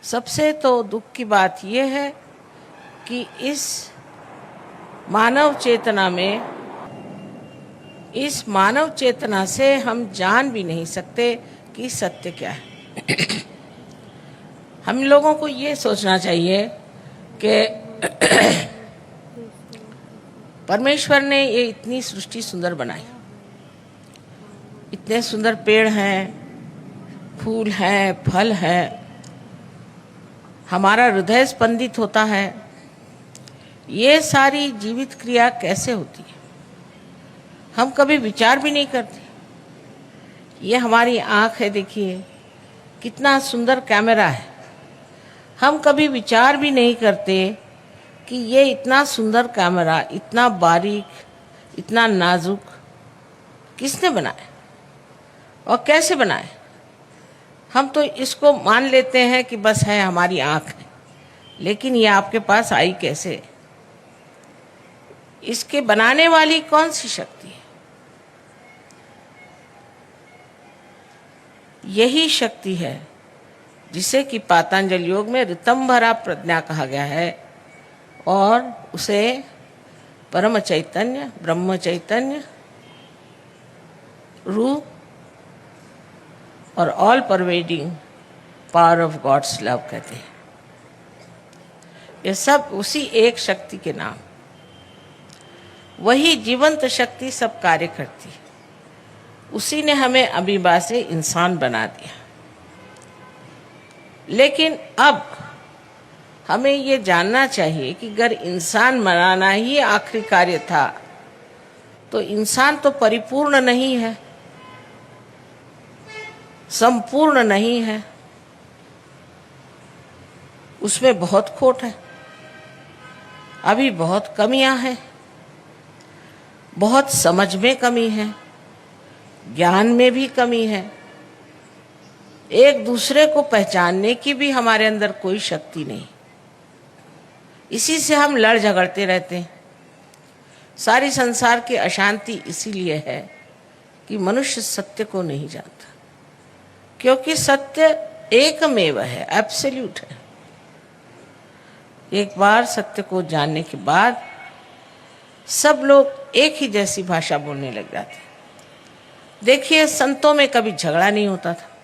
सबसे तो दुख की बात यह है कि इस मानव चेतना से हम जान भी नहीं सकते कि सत्य क्या है। हम लोगों को ये सोचना चाहिए कि परमेश्वर ने ये इतनी सृष्टि सुंदर बनाई, इतने सुंदर पेड़ हैं, फूल हैं, फल हैं, हमारा हृदय स्पंदित होता है। ये सारी जीवित क्रिया कैसे होती है हम कभी विचार भी नहीं करते। ये हमारी आँख है, देखिए कितना सुंदर कैमरा है। हम कभी विचार भी नहीं करते कि ये इतना सुंदर कैमरा, इतना बारीक, इतना नाजुक किसने बनाया और कैसे बनाया। हम तो इसको मान लेते हैं कि बस है, हमारी आँख है, लेकिन ये आपके पास आई कैसे? इसके बनाने वाली कौन सी शक्ति है? यही शक्ति है जिसे कि पातंजल योग में ऋतंभरा प्रज्ञा कहा गया है, और उसे परम चैतन्य, ब्रह्म चैतन्य रूप और all pervading power of God's love कहते हैं। ये सब उसी एक शक्ति के नाम, वही जीवंत शक्ति सब कार्य करती है। उसी ने हमें अमीबा से इंसान बना दिया। लेकिन अब हमें ये जानना चाहिए कि अगर इंसान बनाना ही आखिरी कार्य था तो इंसान तो परिपूर्ण नहीं है, संपूर्ण नहीं है, उसमें बहुत खोट है, अभी बहुत कमियां हैं, बहुत समझ में कमी है, ज्ञान में भी कमी है, एक दूसरे को पहचानने की भी हमारे अंदर कोई शक्ति नहीं। इसी से हम लड़ झगड़ते रहते हैं। सारी संसार की अशांति इसीलिए है कि मनुष्य सत्य को नहीं जानता, क्योंकि सत्य एकमेव है, एब्सोल्यूट है। एक बार सत्य को जानने के बाद सब लोग एक ही जैसी भाषा बोलने लग जाते हैं। देखिए, संतों में कभी झगड़ा नहीं होता था।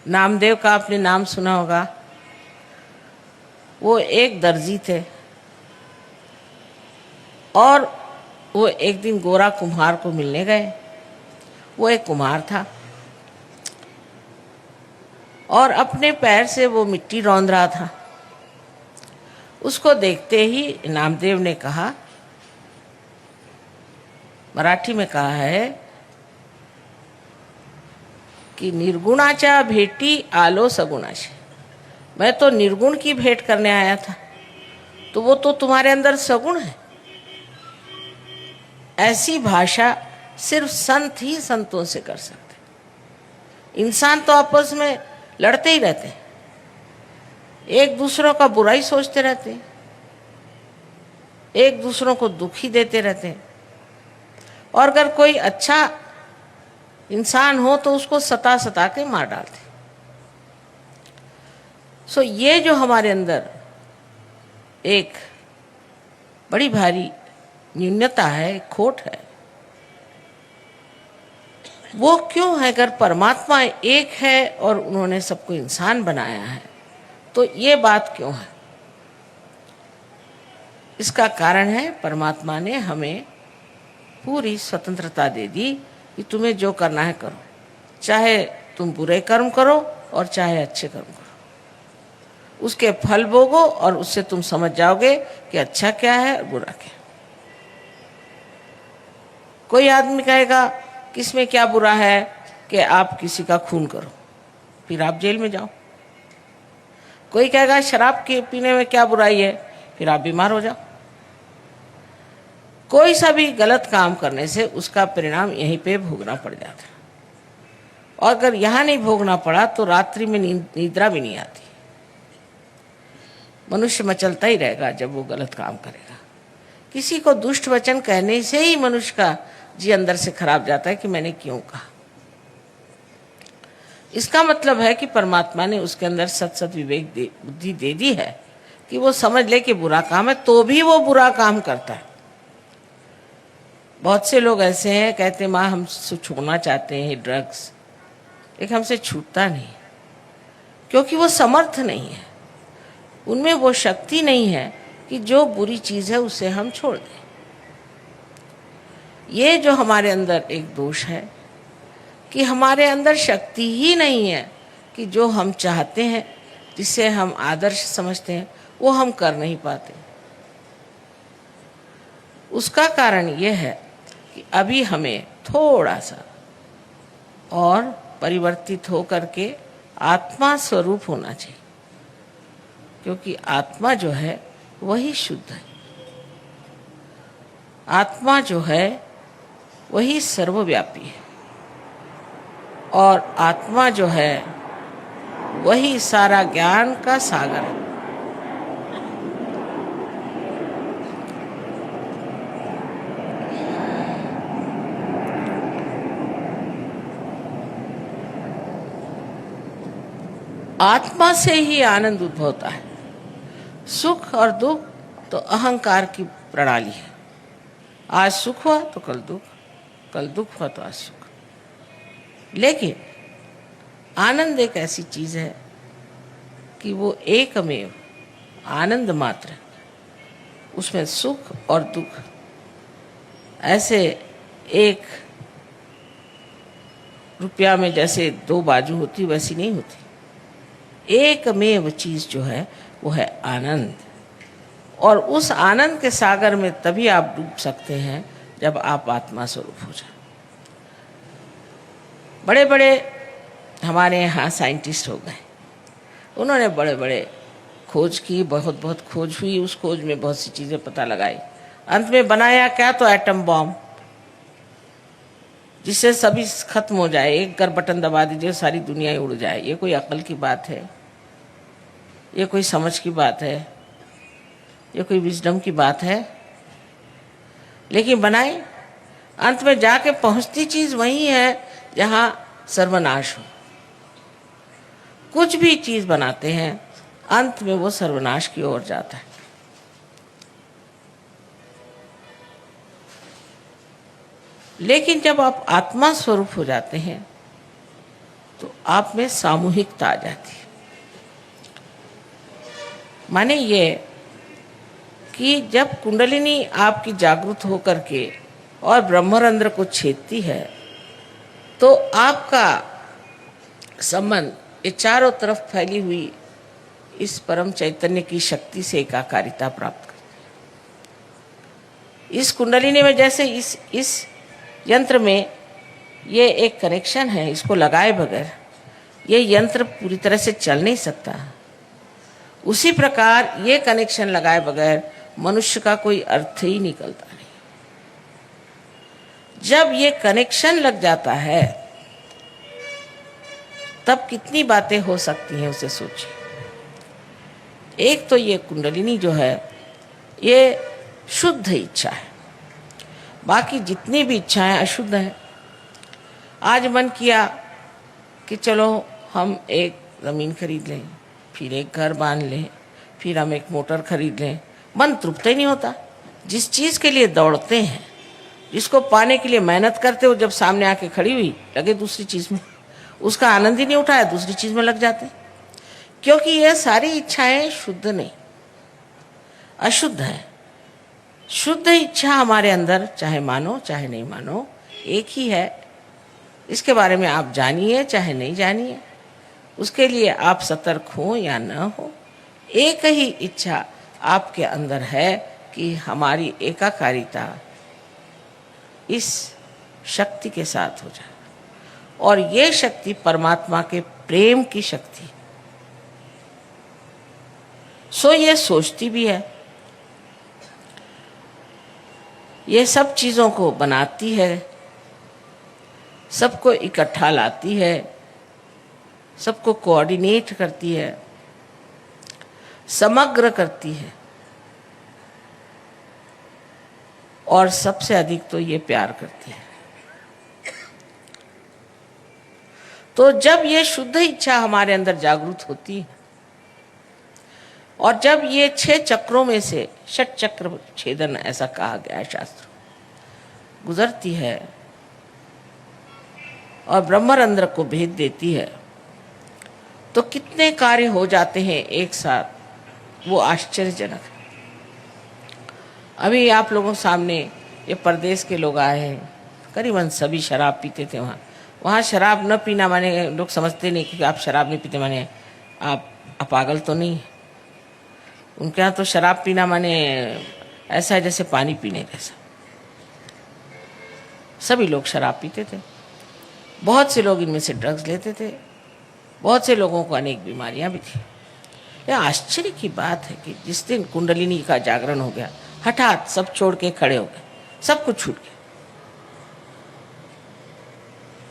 नामदेव का आपने नाम सुना होगा। वो एक दर्जी थे और वो एक दिन गोरा कुम्हार को मिलने गए। वो एक कुम्हार था और अपने पैर से वो मिट्टी रौंद रहा था। उसको देखते ही नामदेव ने कहा, मराठी में कहा है कि निर्गुणाच्या भेटी आलो सगुणाशी। मैं तो निर्गुण की भेंट करने आया था, तो वो तो तुम्हारे अंदर सगुण है। ऐसी भाषा सिर्फ संत ही संतों से कर सकते। इंसान तो आपस में लड़ते ही रहते हैं, एक दूसरों का बुराई सोचते रहते हैं, एक दूसरों को दुखी देते रहते हैं, और अगर कोई अच्छा इंसान हो तो उसको सता सता के मार डालते। सो ये जो हमारे अंदर एक बड़ी भारी न्यूनता है, खोट है, वो क्यों है? अगर परमात्मा एक है और उन्होंने सबको इंसान बनाया है, तो ये बात क्यों है? इसका कारण है परमात्मा ने हमें पूरी स्वतंत्रता दे दी कि तुम्हें जो करना है करो, चाहे तुम बुरे कर्म करो और चाहे अच्छे कर्म करो। उसके फल भोगो और उससे तुम समझ जाओगे कि अच्छा क्या है और बुरा क्या। कोई आदमी कहेगा कि इसमें क्या बुरा है कि आप किसी का खून करो, फिर आप जेल में जाओ। कोई कहेगा शराब के पीने में क्या बुराई है, फिर आप बीमार हो जाओ। कोई सा भी गलत काम करने से उसका परिणाम यहीं पे भोगना पड़ जाता है, और अगर यहाँ नहीं भोगना पड़ा तो रात्रि में निद्रा भी नहीं आती। मनुष्य मचलता ही रहेगा जब वो गलत काम करेगा। किसी को दुष्ट वचन कहने से ही मनुष्य का जी अंदर से खराब जाता है कि मैंने क्यों कहा। इसका मतलब है कि परमात्मा ने उसके अंदर सत विवेक बुद्धि दे दी है कि वो समझ ले कि बुरा काम है, तो भी वो बुरा काम करता है। बहुत से लोग ऐसे हैं, कहते हैं माँ हम छोड़ना चाहते हैं ड्रग्स, लेकिन हमसे छूटता नहीं, क्योंकि वो समर्थ नहीं है, उनमें वो शक्ति नहीं है कि जो बुरी चीज़ है उसे हम छोड़ दें। ये जो हमारे अंदर एक दोष है कि हमारे अंदर शक्ति ही नहीं है कि जो हम चाहते हैं, जिसे हम आदर्श समझते हैं, वो हम कर नहीं पाते। उसका कारण ये है कि अभी हमें थोड़ा सा और परिवर्तित हो करके आत्मा स्वरूप होना चाहिए, क्योंकि आत्मा जो है वही शुद्ध है। आत्मा जो है वही सर्वव्यापी है, और आत्मा जो है वही सारा ज्ञान का सागर है। आत्मा से ही आनंद उद्भव होता है। सुख और दुख तो अहंकार की प्रणाली है। आज सुख हुआ तो कल दुख, कल दुख हुआ तो आज सुख। लेकिन आनंद एक ऐसी चीज है कि वो एकमेव आनंद मात्र, उसमें सुख और दुख ऐसे एक रुपया में जैसे दो बाजू होती वैसी नहीं होती। एकमेव चीज जो है वो है आनंद, और उस आनंद के सागर में तभी आप डूब सकते हैं जब आप आत्मा स्वरूप हो जाए। बड़े बड़े हमारे यहाँ साइंटिस्ट हो गए, उन्होंने बड़े बड़े खोज की, बहुत बहुत खोज हुई, उस खोज में बहुत सी चीज़ें पता लगाई। अंत में बनाया क्या? तो एटम बॉम्ब, जिससे सभी खत्म हो जाए। एक कर बटन दबा दीजिए, सारी दुनिया ही उड़ जाए। ये कोई अकल की बात है? ये कोई समझ की बात है? ये कोई विजडम की बात है? लेकिन बनाए, अंत में जाके पहुंचती चीज वही है जहां सर्वनाश हो। कुछ भी चीज बनाते हैं, अंत में वो सर्वनाश की ओर जाता है। लेकिन जब आप आत्मा स्वरूप हो जाते हैं तो आप में सामूहिकता आ जाती है। माने ये कि जब कुंडलिनी आपकी जागृत होकर के और ब्रह्मरंध्र को छेदती है तो आपका संबंध ये चारों तरफ फैली हुई इस परम चैतन्य की शक्ति से एकाकारिता प्राप्त करती है। इस कुंडलिनी में जैसे इस यंत्र में ये एक कनेक्शन है, इसको लगाए बगैर ये यंत्र पूरी तरह से चल नहीं सकता। उसी प्रकार ये कनेक्शन लगाए बगैर मनुष्य का कोई अर्थ ही निकलता नहीं। जब ये कनेक्शन लग जाता है तब कितनी बातें हो सकती हैं, उसे सोचिए। एक तो ये कुंडलिनी जो है ये शुद्ध इच्छा है, बाकी जितनी भी इच्छाएं अशुद्ध हैं। आज मन किया कि चलो हम एक ज़मीन खरीद लें, फिर एक घर बांध लें, फिर हम एक मोटर खरीद लें, मन तृप्त ही नहीं होता। जिस चीज़ के लिए दौड़ते हैं, जिसको पाने के लिए मेहनत करते हो, जब सामने आके खड़ी हुई लगे दूसरी चीज़ में, उसका आनंद ही नहीं उठाया, दूसरी चीज़ में लग जाते हैं। क्योंकि ये सारी इच्छाएं शुद्ध नहीं, अशुद्ध है। शुद्ध इच्छा हमारे अंदर, चाहे मानो चाहे नहीं मानो, एक ही है। इसके बारे में आप जानिए चाहे नहीं जानिए, उसके लिए आप सतर्क हो या न हो, एक ही इच्छा आपके अंदर है कि हमारी एकाकारिता इस शक्ति के साथ हो जाए। और ये शक्ति परमात्मा के प्रेम की शक्ति, सो ये सोचती भी है, ये सब चीज़ों को बनाती है, सबको इकट्ठा लाती है, सबको कोऑर्डिनेट करती है, समग्र करती है, और सबसे अधिक तो ये प्यार करती है। तो जब ये शुद्ध इच्छा हमारे अंदर जागृत होती है और जब ये 6 चक्रों में से षट चक्र छेदन ऐसा कहा गया है शास्त्र गुजरती है और ब्रह्मरंध्र को भेद देती है, तो कितने कार्य हो जाते हैं एक साथ, वो आश्चर्यजनक है। अभी आप लोगों के सामने ये परदेश के लोग आए हैं, करीबन सभी शराब पीते थे। वहाँ शराब न पीना माने लोग समझते नहीं कि आप शराब नहीं पीते माने आप पागल तो नहीं। उनके यहाँ तो शराब पीना माने ऐसा है जैसे पानी पीने जैसा। सभी लोग शराब पीते थे, बहुत से लोग इनमें से ड्रग्स लेते थे, बहुत से लोगों को अनेक बीमारियां भी थी। यह आश्चर्य की बात है कि जिस दिन कुंडलिनी का जागरण हो गया, हठात सब छोड़ के खड़े हो गए, सब कुछ छूट गया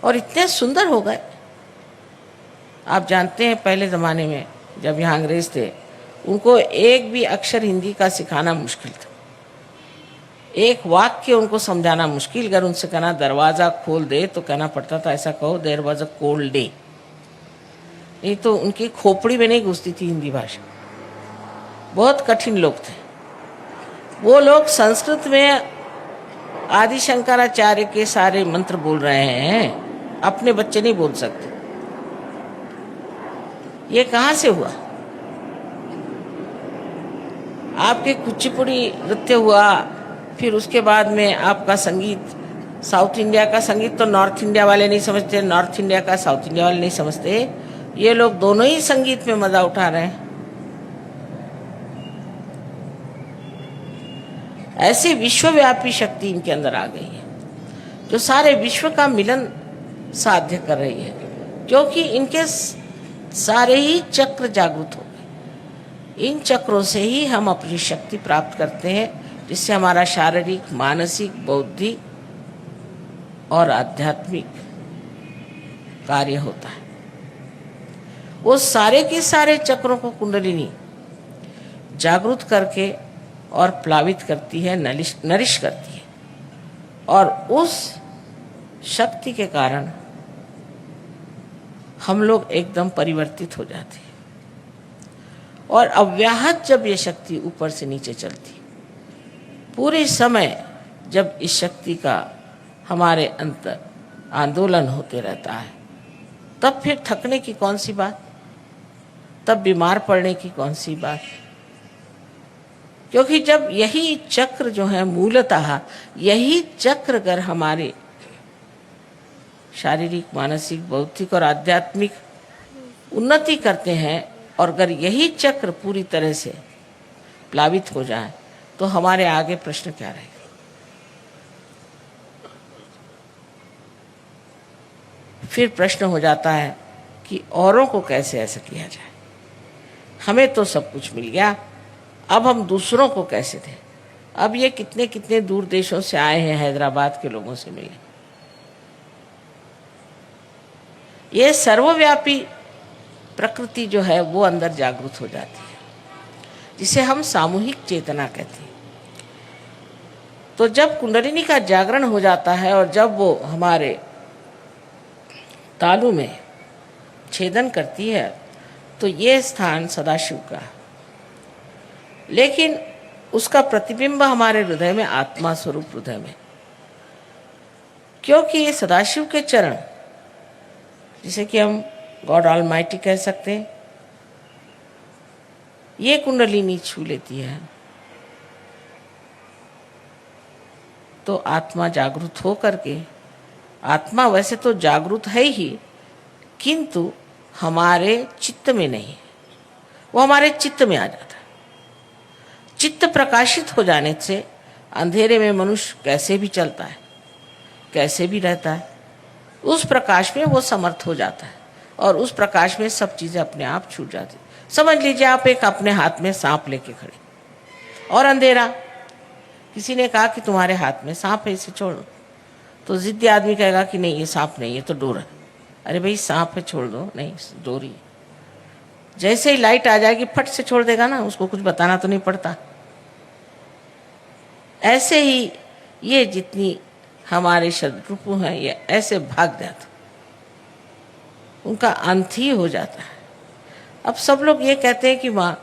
और इतने सुंदर हो गए। आप जानते हैं पहले ज़माने में जब यहाँ अंग्रेज थे, उनको एक भी अक्षर हिंदी का सिखाना मुश्किल था, एक वाक्य उनको समझाना मुश्किल। अगर उनसे कहना दरवाज़ा खोल दे तो कहना पड़ता था ऐसा कहो there was a cold day, नहीं तो उनकी खोपड़ी में नहीं घुसती थी हिंदी भाषा। बहुत कठिन लोग थे वो लोग। संस्कृत में आदि शंकराचार्य के सारे मंत्र बोल रहे हैं, अपने बच्चे नहीं बोल सकते। ये कहाँ से हुआ? आपके कुचिपुड़ी नृत्य हुआ, फिर उसके बाद में आपका संगीत, साउथ इंडिया का संगीत तो नॉर्थ इंडिया वाले नहीं समझते, नॉर्थ इंडिया का साउथ इंडिया वाले नहीं समझते। ये लोग दोनों ही संगीत में मजा उठा रहे हैं। ऐसी विश्वव्यापी शक्ति इनके अंदर आ गई है जो सारे विश्व का मिलन साध्य कर रही है, क्योंकि इनके सारे ही चक्र जागृत हो गए। इन चक्रों से ही हम अपनी शक्ति प्राप्त करते हैं, जिससे हमारा शारीरिक, मानसिक, बौद्धिक और आध्यात्मिक कार्य होता है। वो सारे के सारे चक्रों को कुंडलिनी जागृत करके और प्लावित करती है, नरिश करती है, और उस शक्ति के कारण हम लोग एकदम परिवर्तित हो जाते हैं। और अव्याहत जब ये शक्ति ऊपर से नीचे चलती, पूरे समय जब इस शक्ति का हमारे अंतर आंदोलन होते रहता है, तब फिर थकने की कौन सी बात, तब बीमार पड़ने की कौन सी बात। क्योंकि जब यही चक्र जो है मूलतः यही चक्र अगर हमारे शारीरिक, मानसिक, बौद्धिक और आध्यात्मिक उन्नति करते हैं, और अगर यही चक्र पूरी तरह से प्लावित हो जाए, तो हमारे आगे प्रश्न क्या रहेगा? फिर प्रश्न हो जाता है कि औरों को कैसे ऐसा किया जाए। हमें तो सब कुछ मिल गया, अब हम दूसरों को कैसे दें? अब ये कितने कितने दूर देशों से आए हैं, हैदराबाद के लोगों से मिले। ये सर्वव्यापी प्रकृति जो है वो अंदर जागृत हो जाती है, जिसे हम सामूहिक चेतना कहते हैं। तो जब कुंडलिनी का जागरण हो जाता है और जब वो हमारे तालु में छेदन करती है, तो ये स्थान सदाशिव का है। लेकिन उसका प्रतिबिंब हमारे हृदय में, आत्मा स्वरूप हृदय में, क्योंकि ये सदाशिव के चरण, जिसे कि हम गॉड ऑलमाइटी कह सकते हैं, ये कुंडलिनी छू लेती है, तो आत्मा जागृत हो करके, आत्मा वैसे तो जागृत है ही, किंतु हमारे चित्त में नहीं, वो हमारे चित्त में आ जाता है। चित्त प्रकाशित हो जाने से अंधेरे में मनुष्य कैसे भी चलता है, कैसे भी रहता है, उस प्रकाश में वो समर्थ हो जाता है, और उस प्रकाश में सब चीज़ें अपने आप छूट जाती। समझ लीजिए आप एक अपने हाथ में सांप लेके खड़े और अंधेरा, किसी ने कहा कि तुम्हारे हाथ में सांप है, इसे छोड़ो, तो जिद्दी आदमी कहेगा कि नहीं ये सांप नहीं, ये तो डोर है। अरे भाई सांप है, छोड़ दो, नहीं डोरी। जैसे ही लाइट आ जाएगी फट से छोड़ देगा ना, उसको कुछ बताना तो नहीं पड़ता। ऐसे ही ये जितनी हमारे शत्रु हैं, ये ऐसे भाग जाते, उनका अंत ही हो जाता है। अब सब लोग ये कहते हैं कि माँ,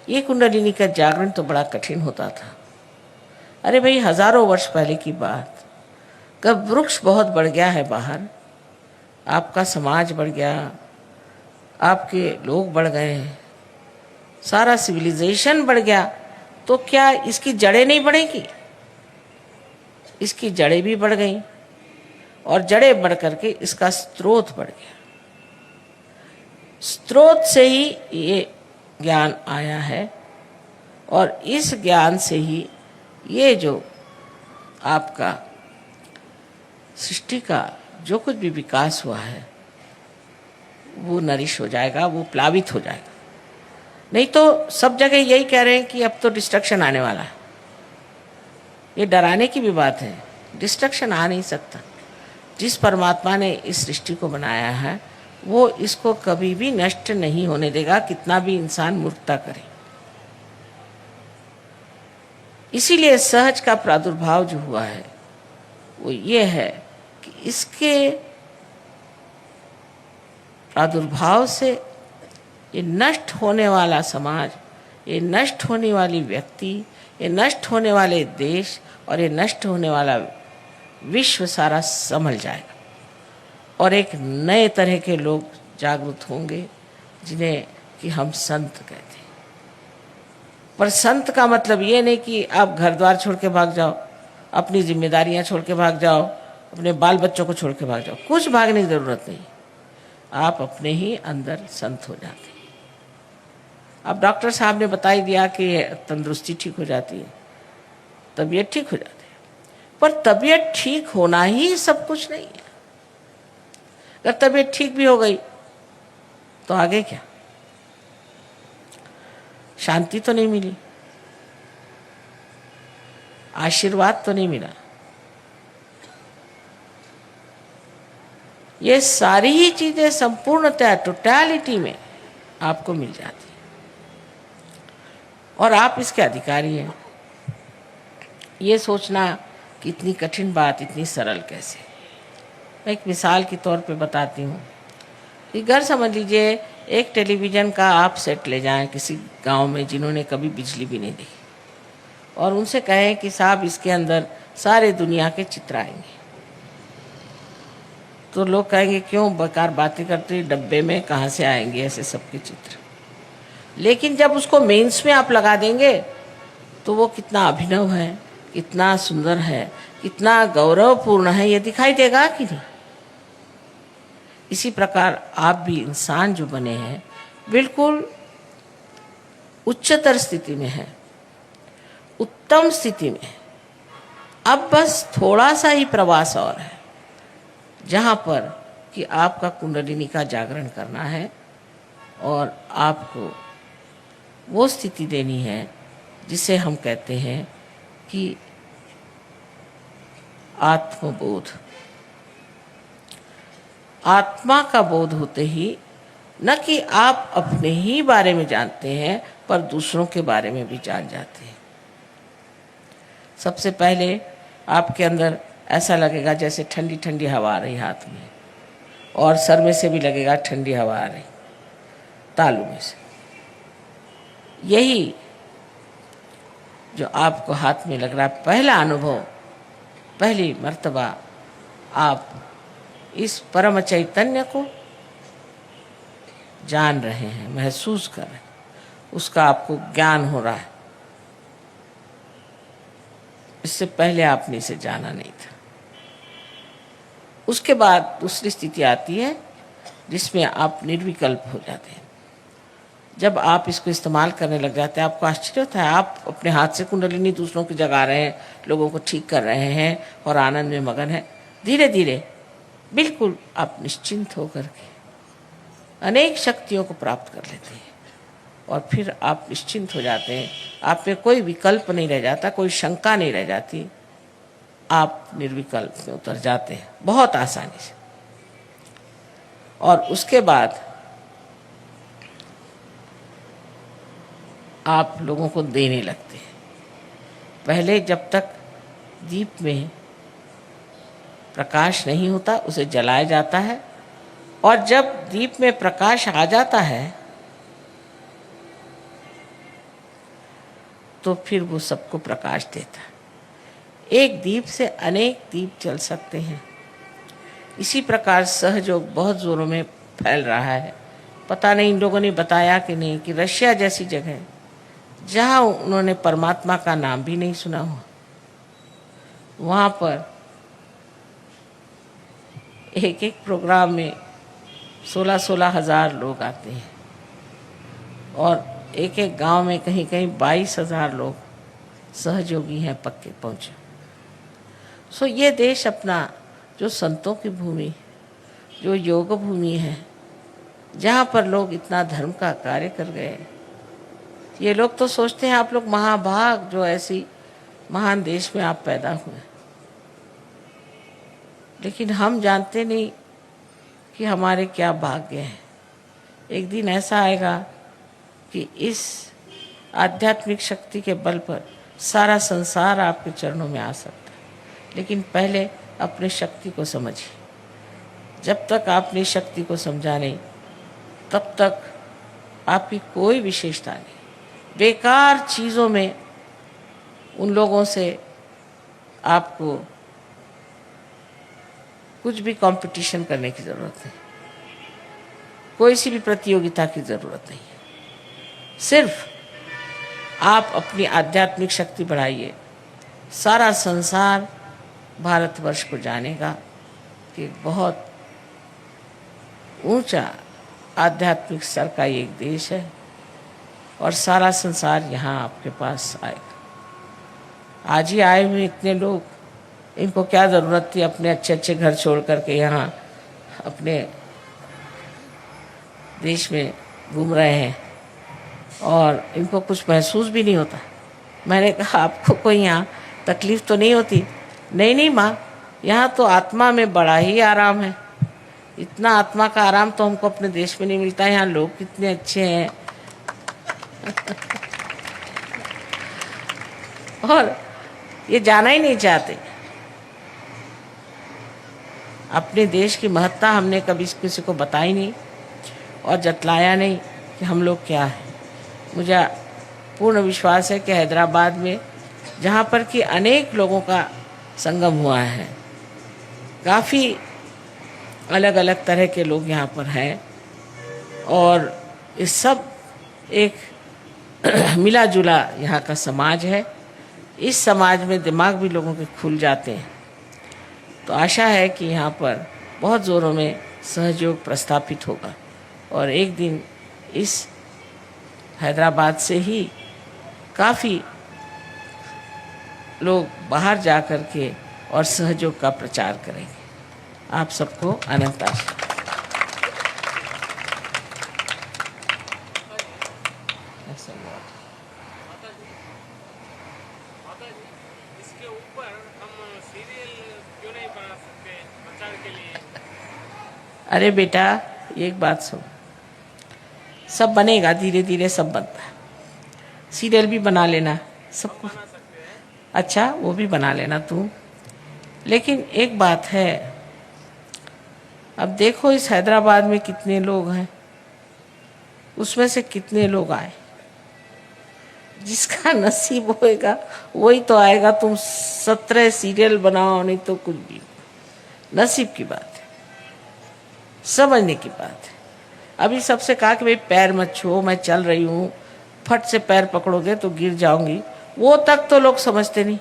ये कुंडलिनी का जागरण तो बड़ा कठिन होता था। अरे भाई, हजारों वर्ष पहले की बात, कब वृक्ष बहुत बढ़ गया है बाहर, आपका समाज बढ़ गया, आपके लोग बढ़ गए, सारा सिविलाइजेशन बढ़ गया, तो क्या इसकी जड़ें नहीं बढ़ेंगी? इसकी जड़ें भी बढ़ गईं और जड़ें बढ़ करके इसका स्रोत बढ़ गया। स्रोत से ही ये ज्ञान आया है और इस ज्ञान से ही ये जो आपका सृष्टि का जो कुछ भी विकास हुआ है वो नरिश हो जाएगा, वो प्लावित हो जाएगा। नहीं तो सब जगह यही कह रहे हैं कि अब तो डिस्ट्रक्शन आने वाला है। ये डराने की भी बात है, डिस्ट्रक्शन आ नहीं सकता। जिस परमात्मा ने इस सृष्टि को बनाया है वो इसको कभी भी नष्ट नहीं होने देगा, कितना भी इंसान मूर्खता करे। इसीलिए सहज का प्रादुर्भाव जो हुआ है वो ये है कि इसके प्रादुर्भाव से ये नष्ट होने वाला समाज, ये नष्ट होने वाली व्यक्ति, ये नष्ट होने वाले देश और ये नष्ट होने वाला विश्व सारा संभल जाएगा और एक नए तरह के लोग जागृत होंगे जिन्हें कि हम संत कहते हैं। पर संत का मतलब ये नहीं कि आप घर द्वार छोड़ के भाग जाओ, अपनी जिम्मेदारियां छोड़ के भाग जाओ, अपने बाल बच्चों को छोड़ के भाग जाओ। कुछ भागने की जरूरत नहीं, आप अपने ही अंदर संत हो जाते हैं। अब डॉक्टर साहब ने बता ही दिया कि तंदुरुस्ती ठीक हो जाती है, तबीयत ठीक हो जाती है, पर तबीयत ठीक होना ही सब कुछ नहीं है। अगर तबीयत ठीक भी हो गई तो आगे क्या? शांति तो नहीं मिली, आशीर्वाद तो नहीं मिला। ये सारी ही चीजें संपूर्णतः टोटलिटी में आपको मिल जाती है और आप इसके अधिकारी हैं। ये सोचना कि इतनी कठिन बात इतनी सरल कैसे। मैं एक मिसाल के तौर पे बताती हूँ कि घर समझ लीजिए एक टेलीविज़न का आप सेट ले जाएं किसी गांव में जिन्होंने कभी बिजली भी नहीं देखी और उनसे कहें कि साहब इसके अंदर सारे दुनिया के चित्र आएंगे, तो लोग कहेंगे क्यों बेकार बातें करते, डब्बे में कहाँ से आएंगे ऐसे सबके चित्र। लेकिन जब उसको मेंस में आप लगा देंगे तो वो कितना अभिनव है, कितना सुंदर है, कितना गौरवपूर्ण है, ये दिखाई देगा कि नहीं। इसी प्रकार आप भी इंसान जो बने हैं बिल्कुल उच्चतर स्थिति में है, उत्तम स्थिति में। अब बस थोड़ा सा ही प्रवास और है जहाँ पर कि आपका कुंडलिनी का जागरण करना है और आपको वो स्थिति देनी है जिसे हम कहते हैं कि आत्मबोध। आत्मा का बोध होते ही न कि आप अपने ही बारे में जानते हैं पर दूसरों के बारे में भी जान जाते हैं। सबसे पहले आपके अंदर ऐसा लगेगा जैसे ठंडी ठंडी हवा आ रही हाथ में, और सर में से भी लगेगा ठंडी हवा आ रही तालू में से। यही जो आपको हाथ में लग रहा है पहला अनुभव, पहली मर्तबा आप इस परम चैतन्य को जान रहे हैं, महसूस कर रहे हैं, उसका आपको ज्ञान हो रहा है। इससे पहले आपने इसे जाना नहीं था। उसके बाद दूसरी स्थिति आती है जिसमें आप निर्विकल्प हो जाते हैं। जब आप इसको इस्तेमाल करने लग जाते हैं आपको आश्चर्य होता है, आप अपने हाथ से कुंडलिनी दूसरों की जगा रहे हैं, लोगों को ठीक कर रहे हैं और आनंद में मगन है। धीरे धीरे बिल्कुल आप निश्चिंत होकर के अनेक शक्तियों को प्राप्त कर लेते हैं और फिर आप निश्चिंत हो जाते हैं। आप में कोई विकल्प नहीं रह जाता, कोई शंका नहीं रह जाती, आप निर्विकल्प में उतर जाते हैं बहुत आसानी से। और उसके बाद आप लोगों को देने लगते हैं। पहले जब तक दीप में प्रकाश नहीं होता उसे जलाया जाता है और जब दीप में प्रकाश आ जाता है तो फिर वो सबको प्रकाश देता है। एक दीप से अनेक दीप जल सकते हैं। इसी प्रकार सहयोग बहुत जोरों में फैल रहा है। पता नहीं इन लोगों ने बताया कि नहीं कि रशिया जैसी जगह जहाँ उन्होंने परमात्मा का नाम भी नहीं सुना हुआ, वहाँ पर एक एक प्रोग्राम में 16-16 हजार लोग आते हैं और एक एक गांव में कहीं कहीं 22,000 लोग सहयोगी हैं पक्के पहुँचे। सो ये देश अपना जो संतों की भूमि, जो योग भूमि है, जहाँ पर लोग इतना धर्म का कार्य कर गए, ये लोग तो सोचते हैं आप लोग महाभाग जो ऐसी महान देश में आप पैदा हुए, लेकिन हम जानते नहीं कि हमारे क्या भाग्य हैं। एक दिन ऐसा आएगा कि इस आध्यात्मिक शक्ति के बल पर सारा संसार आपके चरणों में आ सकता है, लेकिन पहले अपनी शक्ति को समझिए। जब तक आपने शक्ति को समझा नहीं, तब तक आपकी कोई विशेषता नहीं। बेकार चीज़ों में उन लोगों से आपको कुछ भी कंपटीशन करने की ज़रूरत नहीं, कोई सी भी प्रतियोगिता की ज़रूरत नहीं है। सिर्फ आप अपनी आध्यात्मिक शक्ति बढ़ाइए, सारा संसार भारतवर्ष को जानेगा कि बहुत ऊंचा आध्यात्मिक स्तर का एक देश है और सारा संसार यहाँ आपके पास आएगा। आज ही आए हुए इतने लोग, इनको क्या ज़रूरत थी अपने अच्छे अच्छे घर छोड़ करके यहाँ अपने देश में घूम रहे हैं और इनको कुछ महसूस भी नहीं होता। मैंने कहा आपको कोई यहाँ तकलीफ़ तो नहीं होती? नहीं नहीं माँ, यहाँ तो आत्मा में बड़ा ही आराम है। इतना आत्मा का आराम तो हमको अपने देश में नहीं मिलता। यहाँ लोग कितने अच्छे हैं और ये जाना ही नहीं चाहते। अपने देश की महत्ता हमने कभी किसी को बताई नहीं और जतलाया नहीं कि हम लोग क्या हैं। मुझे पूर्ण विश्वास है कि हैदराबाद में, जहाँ पर कि अनेक लोगों का संगम हुआ है, काफ़ी अलग अलग तरह के लोग यहाँ पर हैं और इस सब एक मिला जुला यहाँ का समाज है। इस समाज में दिमाग भी लोगों के खुल जाते हैं। तो आशा है कि यहाँ पर बहुत ज़ोरों में सहयोग प्रस्थापित होगा और एक दिन इस हैदराबाद से ही काफ़ी लोग बाहर जा कर के और सहयोग का प्रचार करेंगे। आप सबको अनंत आशीर्वाद। इसके ऊपर हम सीरियल क्यों नहीं बना सकते प्रचार के लिए? अरे बेटा, एक बात सुन, सब बनेगा, धीरे धीरे सब बनता है। सीरियल भी बना लेना सबको। बना सकते हैं। अच्छा, वो भी बना लेना तू। लेकिन एक बात है, अब देखो इस हैदराबाद में कितने लोग हैं, उसमें से कितने लोग आए। जिसका नसीब होएगा वही तो आएगा। तुम 17 सीरियल बनाओ, नहीं तो कुछ भी। नसीब की बात है, समझने की बात है। अभी सबसे कहा कि भाई पैर मत छुओ, मैं चल रही हूँ, फट से पैर पकड़ोगे तो गिर जाऊंगी, वो तक तो लोग समझते नहीं।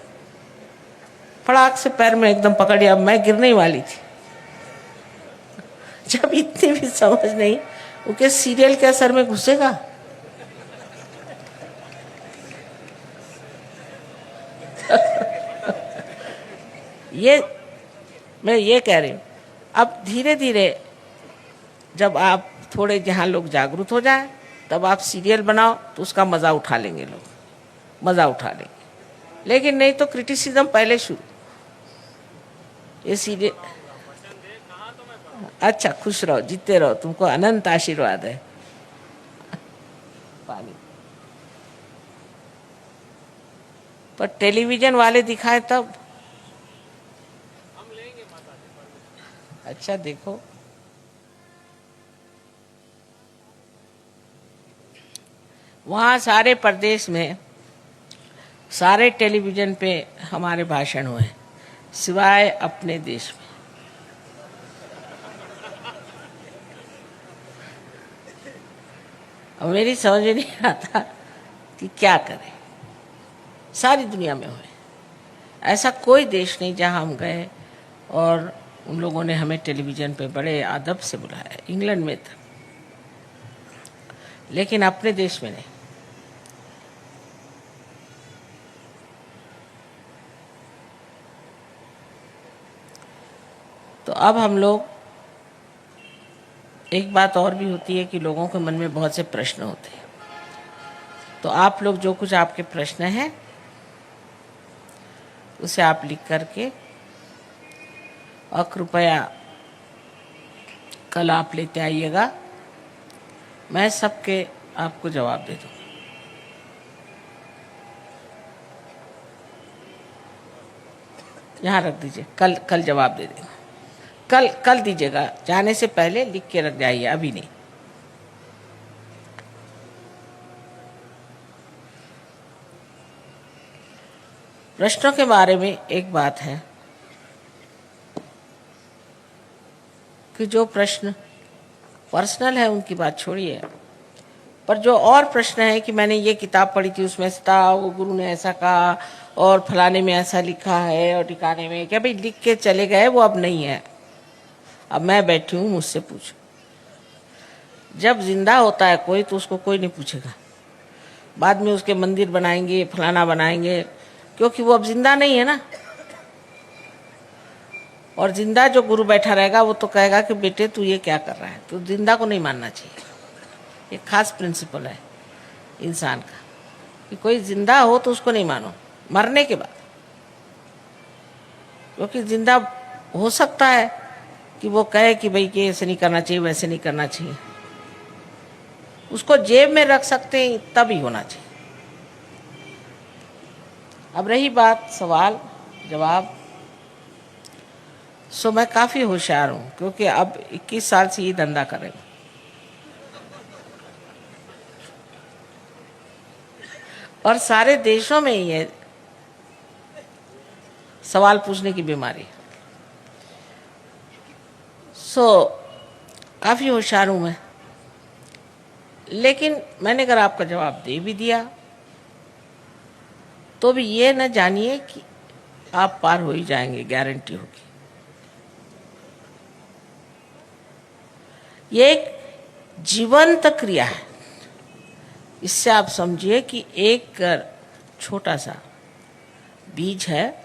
फड़ाक से पैर में एकदम पकड़ लिया, मैं गिरने ही वाली थी। जब इतनी भी समझ नहीं, उनके सीरियल के असर में घुसेगा। ये मैं ये कह रही हूँ, अब धीरे धीरे जब आप थोड़े जहाँ लोग जागरूक हो जाए, तब आप सीरियल बनाओ तो उसका मज़ा उठा लेंगे लोग, मज़ा उठा लेंगे। लेकिन नहीं तो क्रिटिसिज्म पहले शुरू। ये सीरियल, अच्छा खुश रहो, जीते रहो, तुमको अनंत आशीर्वाद है। पानी पर टेलीविजन वाले दिखाए तब। हम लेंगे माता जी। अच्छा देखो, वहाँ सारे प्रदेश में सारे टेलीविज़न पे हमारे भाषण हुए, सिवाय अपने देश में। अब मेरी समझ में नहीं आता कि क्या करें। सारी दुनिया में हुए, ऐसा कोई देश नहीं जहाँ हम गए और उन लोगों ने हमें टेलीविज़न पे बड़े अदब से बुलाया। इंग्लैंड में था, लेकिन अपने देश में नहीं। तो अब हम लोग, एक बात और भी होती है कि लोगों के मन में बहुत से प्रश्न होते हैं। तो आप लोग जो कुछ आपके प्रश्न हैं उसे आप लिख करके और कृपया कल आप लेते आइएगा, मैं सबके आपको जवाब दे दूँ। यहाँ रख दीजिए, कल जवाब दे देंगे। कल दीजिएगा, जाने से पहले लिख के रख जाइए, अभी नहीं। प्रश्नों के बारे में एक बात है कि जो प्रश्न पर्सनल है उनकी बात छोड़िए, पर जो और प्रश्न है कि मैंने ये किताब पढ़ी थी, उसमें से था, वो गुरु ने ऐसा कहा और फलाने में ऐसा लिखा है और ठिकाने में, क्या भाई लिख के चले गए, वो अब नहीं है। अब मैं बैठी हूँ, मुझसे पूछो। जब जिंदा होता है कोई तो उसको कोई नहीं पूछेगा। बाद में उसके मंदिर बनाएंगे, फलाना बनाएंगे, क्योंकि वो अब जिंदा नहीं है ना। और जिंदा जो गुरु बैठा रहेगा वो तो कहेगा कि बेटे तू ये क्या कर रहा है। तो जिंदा को नहीं मानना चाहिए। ये खास प्रिंसिपल है इंसान का कि कोई जिंदा हो तो उसको नहीं मानो, मरने के बाद। क्योंकि जिंदा हो सकता है कि वो कहे कि भाई कि ऐसे नहीं करना चाहिए, वैसे नहीं करना चाहिए, उसको जेब में रख सकते हैं, तब ही होना चाहिए। अब रही बात सवाल जवाब, सो मैं काफ़ी होशियार हूँ, क्योंकि अब 21 साल से ये धंधा कर रही हूँ। और सारे देशों में ये सवाल पूछने की बीमारी है। सो काफ़ी होशियार हूँ मैं। लेकिन मैंने अगर आपका जवाब दे भी दिया तो भी ये न जानिए कि आप पार हो ही जाएंगे, गारंटी होगी। ये एक जीवंत क्रिया है। इससे आप समझिए कि एक छोटा सा बीज है,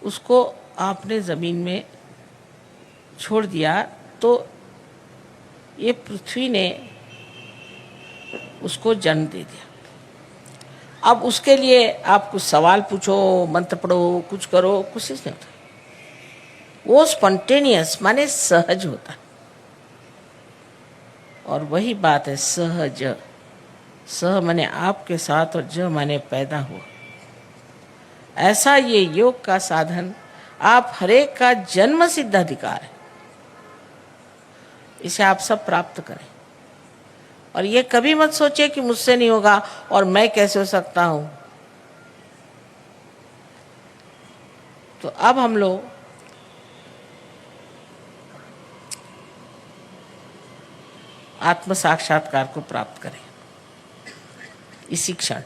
उसको आपने ज़मीन में छोड़ दिया तो ये पृथ्वी ने उसको जन्म दे दिया। अब उसके लिए आप कुछ सवाल पूछो, मंत्र पढ़ो, कुछ करो, कुछ नहीं होता। वो स्पॉन्टेनियस माने सहज होता। और वही बात है सहज। सह माने आपके साथ और ज माने पैदा हुआ। ऐसा ये योग का साधन आप हरेक का जन्म सिद्ध अधिकार है। इसे आप सब प्राप्त करें। और ये कभी मत सोचिए कि मुझसे नहीं होगा और मैं कैसे हो सकता हूं। तो अब हम लोग आत्म साक्षात्कार को प्राप्त करें इसी क्षण।